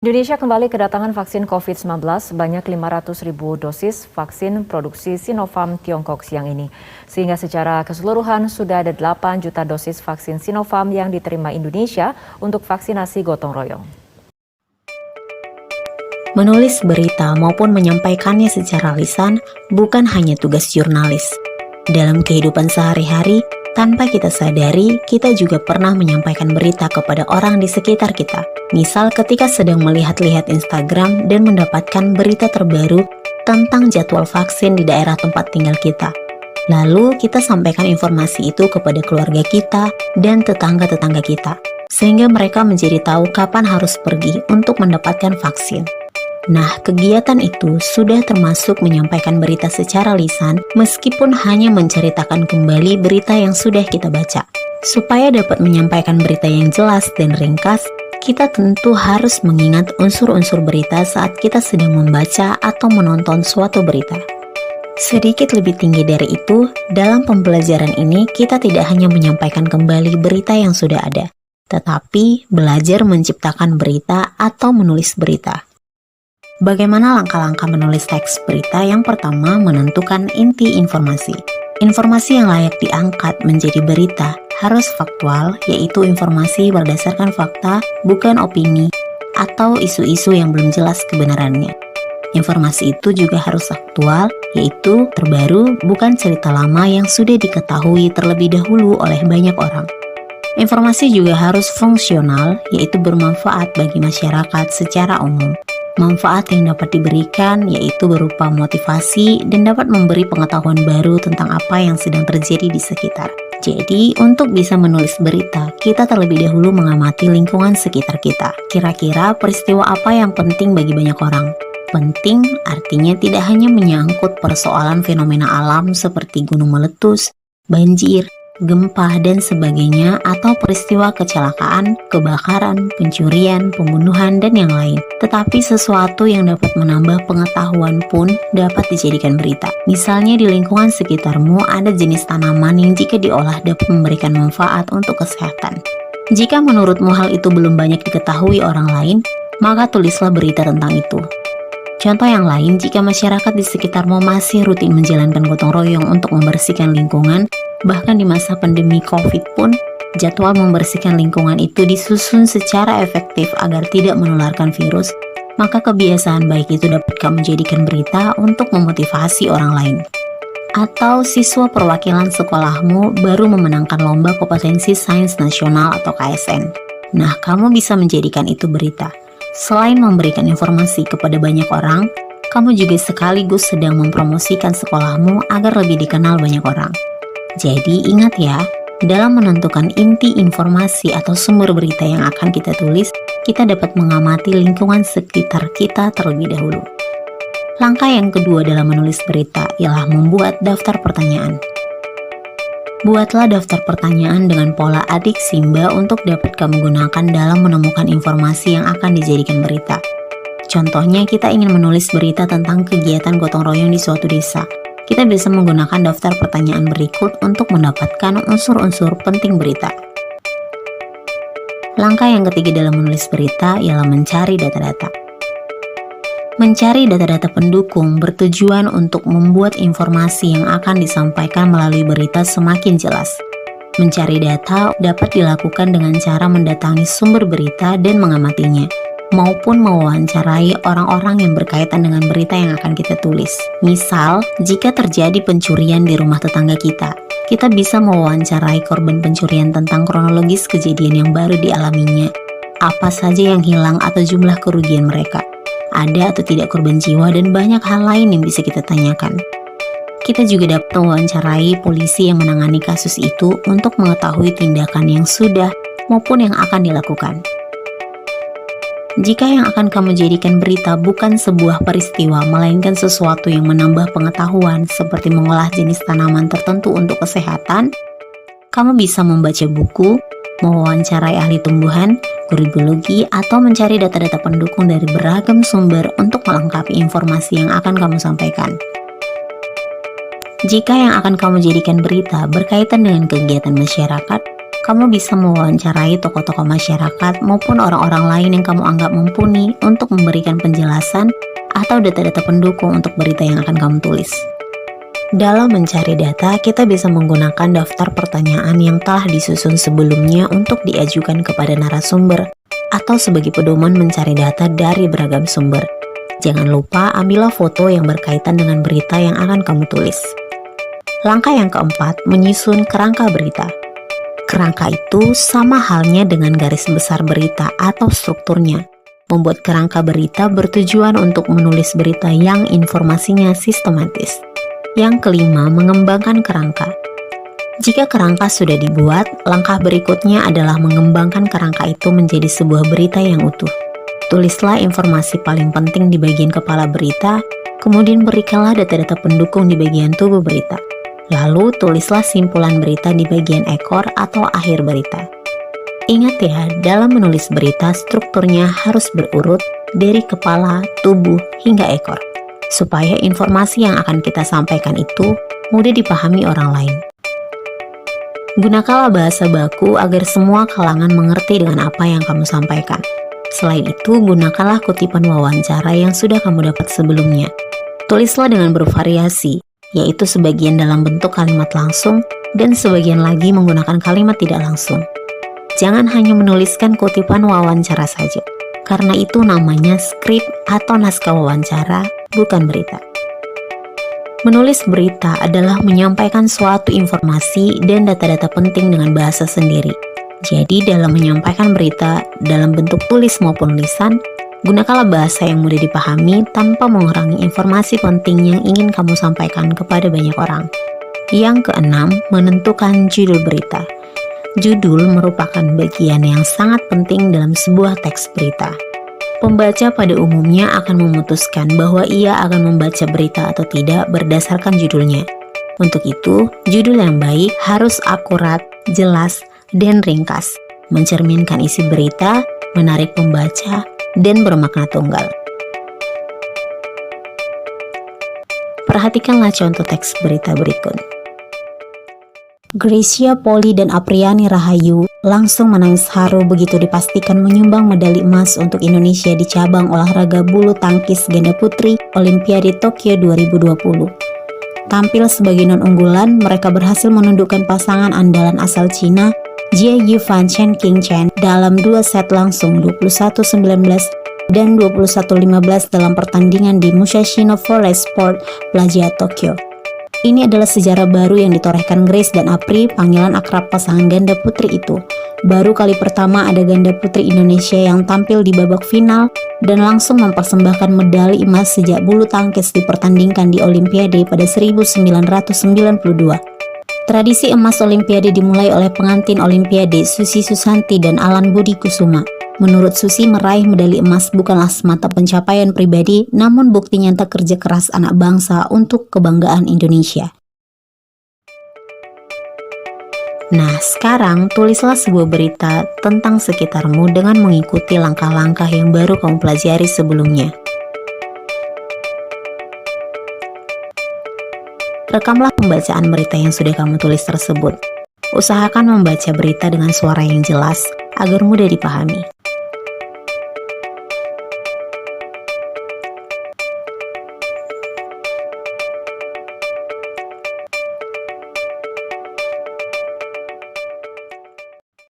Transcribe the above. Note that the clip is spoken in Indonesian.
Indonesia kembali kedatangan vaksin COVID-19 sebanyak 500.000 dosis vaksin produksi Sinopharm Tiongkok siang ini. Sehingga secara keseluruhan sudah ada 8 juta dosis vaksin Sinopharm yang diterima Indonesia untuk vaksinasi gotong royong. Menulis berita maupun menyampaikannya secara lisan bukan hanya tugas jurnalis. Dalam kehidupan sehari-hari, tanpa kita sadari, kita juga pernah menyampaikan berita kepada orang di sekitar kita. Misal ketika sedang melihat-lihat Instagram dan mendapatkan berita terbaru tentang jadwal vaksin di daerah tempat tinggal kita. Lalu kita sampaikan informasi itu kepada keluarga kita dan tetangga-tetangga kita, sehingga mereka menjadi tahu kapan harus pergi untuk mendapatkan vaksin. Nah, kegiatan itu sudah termasuk menyampaikan berita secara lisan meskipun hanya menceritakan kembali berita yang sudah kita baca. Supaya dapat menyampaikan berita yang jelas dan ringkas, kita tentu harus mengingat unsur-unsur berita saat kita sedang membaca atau menonton suatu berita. Sedikit lebih tinggi dari itu, dalam pembelajaran ini kita tidak hanya menyampaikan kembali berita yang sudah ada, tetapi belajar menciptakan berita atau menulis berita. Bagaimana langkah-langkah menulis teks berita? Yang pertama, menentukan inti informasi. Informasi yang layak diangkat menjadi berita harus faktual, yaitu informasi berdasarkan fakta, bukan opini, atau isu-isu yang belum jelas kebenarannya. Informasi itu juga harus aktual, yaitu terbaru, bukan cerita lama yang sudah diketahui terlebih dahulu oleh banyak orang. Informasi juga harus fungsional, yaitu bermanfaat bagi masyarakat secara umum. Manfaat yang dapat diberikan yaitu berupa motivasi dan dapat memberi pengetahuan baru tentang apa yang sedang terjadi di sekitar. Jadi, untuk bisa menulis berita, kita terlebih dahulu mengamati lingkungan sekitar kita. Kira-kira peristiwa apa yang penting bagi banyak orang? Penting artinya tidak hanya menyangkut persoalan fenomena alam seperti gunung meletus, banjir, gempa, dan sebagainya, atau peristiwa kecelakaan, kebakaran, pencurian, pembunuhan, dan yang lain. Tetapi sesuatu yang dapat menambah pengetahuan pun dapat dijadikan berita. Misalnya di lingkungan sekitarmu ada jenis tanaman yang jika diolah dapat memberikan manfaat untuk kesehatan. Jika menurutmu hal itu belum banyak diketahui orang lain, maka tulislah berita tentang itu. Contoh yang lain, jika masyarakat di sekitarmu masih rutin menjalankan gotong royong untuk membersihkan lingkungan, bahkan di masa pandemi COVID pun, jadwal membersihkan lingkungan itu disusun secara efektif agar tidak menularkan virus, maka kebiasaan baik itu dapat kamu jadikan berita untuk memotivasi orang lain. Atau siswa perwakilan sekolahmu baru memenangkan lomba kompetensi sains nasional atau KSN. Nah, kamu bisa menjadikan itu berita. Selain memberikan informasi kepada banyak orang, kamu juga sekaligus sedang mempromosikan sekolahmu agar lebih dikenal banyak orang. Jadi ingat ya, dalam menentukan inti informasi atau sumber berita yang akan kita tulis, kita dapat mengamati lingkungan sekitar kita terlebih dahulu. Langkah yang kedua dalam menulis berita ialah membuat daftar pertanyaan. Buatlah daftar pertanyaan dengan pola adik Simba untuk dapat kamu gunakan dalam menemukan informasi yang akan dijadikan berita. Contohnya, kita ingin menulis berita tentang kegiatan gotong royong di suatu desa. Kita bisa menggunakan daftar pertanyaan berikut untuk mendapatkan unsur-unsur penting berita. Langkah yang ketiga dalam menulis berita ialah mencari data-data. Mencari data-data pendukung bertujuan untuk membuat informasi yang akan disampaikan melalui berita semakin jelas. Mencari data dapat dilakukan dengan cara mendatangi sumber berita dan mengamatinya, maupun mewawancarai orang-orang yang berkaitan dengan berita yang akan kita tulis. Misal, jika terjadi pencurian di rumah tetangga kita bisa mewawancarai korban pencurian tentang kronologis kejadian yang baru dialaminya, apa saja yang hilang atau jumlah kerugian mereka, ada atau tidak korban jiwa, dan banyak hal lain yang bisa kita tanyakan. Kita juga dapat mewawancarai polisi yang menangani kasus itu untuk mengetahui tindakan yang sudah maupun yang akan dilakukan. Jika yang akan kamu jadikan berita bukan sebuah peristiwa, melainkan sesuatu yang menambah pengetahuan seperti mengolah jenis tanaman tertentu untuk kesehatan, kamu bisa membaca buku, mewawancarai ahli tumbuhan, guru biologi, atau mencari data-data pendukung dari beragam sumber untuk melengkapi informasi yang akan kamu sampaikan. Jika yang akan kamu jadikan berita berkaitan dengan kegiatan masyarakat, kamu bisa mewawancarai tokoh-tokoh masyarakat maupun orang-orang lain yang kamu anggap mumpuni untuk memberikan penjelasan atau data-data pendukung untuk berita yang akan kamu tulis. Dalam mencari data, kita bisa menggunakan daftar pertanyaan yang telah disusun sebelumnya untuk diajukan kepada narasumber atau sebagai pedoman mencari data dari beragam sumber. Jangan lupa ambillah foto yang berkaitan dengan berita yang akan kamu tulis. Langkah yang keempat, menyusun kerangka berita. Kerangka itu sama halnya dengan garis besar berita atau strukturnya. Membuat kerangka berita bertujuan untuk menulis berita yang informasinya sistematis. Yang kelima, mengembangkan kerangka. Jika kerangka sudah dibuat, langkah berikutnya adalah mengembangkan kerangka itu menjadi sebuah berita yang utuh. Tulislah informasi paling penting di bagian kepala berita, kemudian berikanlah data-data pendukung di bagian tubuh berita. Lalu tulislah simpulan berita di bagian ekor atau akhir berita. Ingat ya, dalam menulis berita strukturnya harus berurut dari kepala, tubuh, hingga ekor, supaya informasi yang akan kita sampaikan itu mudah dipahami orang lain. Gunakanlah bahasa baku agar semua kalangan mengerti dengan apa yang kamu sampaikan. Selain itu, gunakanlah kutipan wawancara yang sudah kamu dapat sebelumnya. Tulislah dengan bervariasi, yaitu sebagian dalam bentuk kalimat langsung dan sebagian lagi menggunakan kalimat tidak langsung. Jangan hanya menuliskan kutipan wawancara saja, karena itu namanya skrip atau naskah wawancara, bukan berita. Menulis berita adalah menyampaikan suatu informasi dan data-data penting dengan bahasa sendiri. Jadi dalam menyampaikan berita dalam bentuk tulis maupun lisan, gunakanlah bahasa yang mudah dipahami tanpa mengurangi informasi penting yang ingin kamu sampaikan kepada banyak orang. Yang keenam, menentukan judul berita. Judul merupakan bagian yang sangat penting dalam sebuah teks berita. Pembaca pada umumnya akan memutuskan bahwa ia akan membaca berita atau tidak berdasarkan judulnya. Untuk itu, judul yang baik harus akurat, jelas, dan ringkas, mencerminkan isi berita, menarik pembaca, dan bermakna tunggal. Perhatikanlah contoh teks berita berikut. Gracia Poli dan Apriani Rahayu langsung menangis haru begitu dipastikan menyumbang medali emas untuk Indonesia di cabang olahraga bulu tangkis ganda putri Olimpiade Tokyo 2020. Tampil sebagai non-unggulan, mereka berhasil menundukkan pasangan andalan asal Cina, Jie Yifan Chen King Chen dalam 2 set langsung 21-19 dan 21-15 dalam pertandingan di Musashino Forest Sport Plaza Tokyo. Ini adalah sejarah baru yang ditorehkan Grace dan Apri, panggilan akrab pasangan ganda putri itu. Baru kali pertama ada ganda putri Indonesia yang tampil di babak final dan langsung mempersembahkan medali emas sejak bulu tangkis dipertandingkan di Olimpiade pada 1992. Tradisi emas Olimpiade dimulai oleh pengantin Olimpiade Susi Susanti dan Alan Budi Kusuma. Menurut Susi, meraih medali emas bukanlah semata pencapaian pribadi, namun bukti nyata kerja keras anak bangsa untuk kebanggaan Indonesia. Nah, sekarang tulislah sebuah berita tentang sekitarmu dengan mengikuti langkah-langkah yang baru kamu pelajari sebelumnya. Rekamlah pembacaan berita yang sudah kamu tulis tersebut. Usahakan membaca berita dengan suara yang jelas agar mudah dipahami.